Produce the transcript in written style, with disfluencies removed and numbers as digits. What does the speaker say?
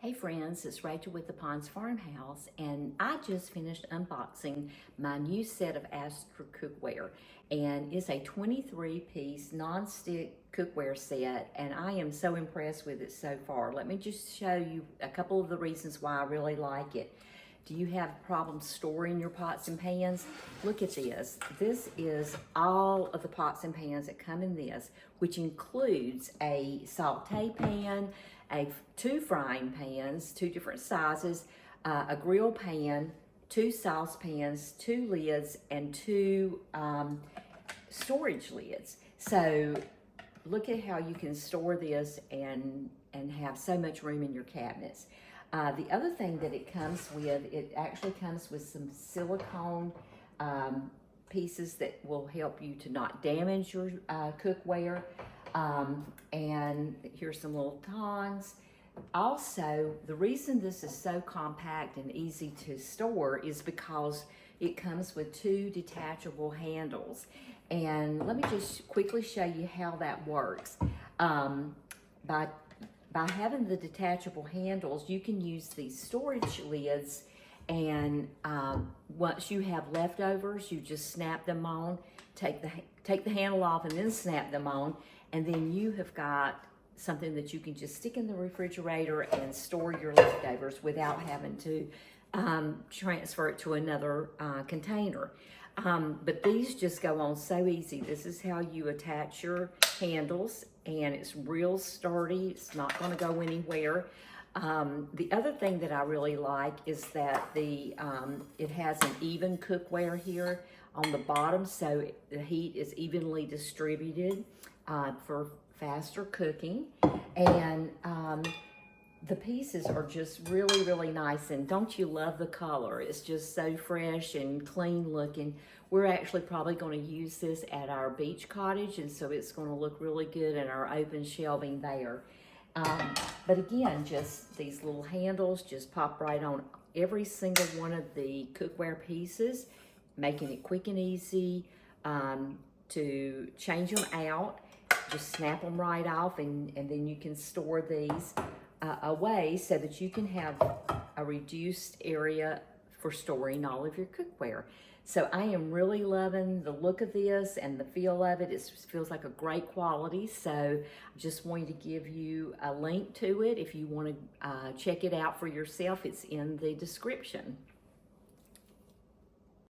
Hey friends, it's Rachel with the Ponds Farmhouse, and I just finished unboxing my new set of Astercook cookware, and it's a 23-piece non-stick cookware set, and I am so impressed with it so far. Let me just show you a couple of the reasons why I really like it. Do you have problems storing your pots and pans? Look at this. This is all of the pots and pans that come in this, which includes a saute pan, two frying pans, two different sizes, a grill pan, two saucepans, two lids, and two storage lids. So look at how you can store this and have so much room in your cabinets. The other thing that it comes with, it actually comes with some silicone pieces that will help you to not damage your cookware. And here's some little tongs. Also, the reason this is so compact and easy to store is because it comes with two detachable handles. And let me just quickly show you how that works. By having the detachable handles, you can use these storage lids, and once you have leftovers, you just snap them on, take the handle off, and then snap them on, and then you have got something that you can just stick in the refrigerator and store your leftovers without having to transfer it to another container. But these just go on so easy. This is how you attach your handles, and it's real sturdy. It's not going to go anywhere. The other thing that I really like is that it has an even cookware here on the bottom, so the heat is evenly distributed for faster cooking. And the pieces are just really, really nice. And don't you love the color? It's just so fresh and clean looking. We're actually probably going to use this at our beach cottage, and so it's going to look really good in our open shelving there. But again, just these little handles just pop right on every single one of the cookware pieces, making it quick and easy to change them out. Just snap them right off, and then you can store these away so that you can have a reduced area for storing all of your cookware. So I am really loving the look of this and the feel of it. It feels like a great quality. So I just wanted to give you a link to it if you want to check it out for yourself. It's in the description.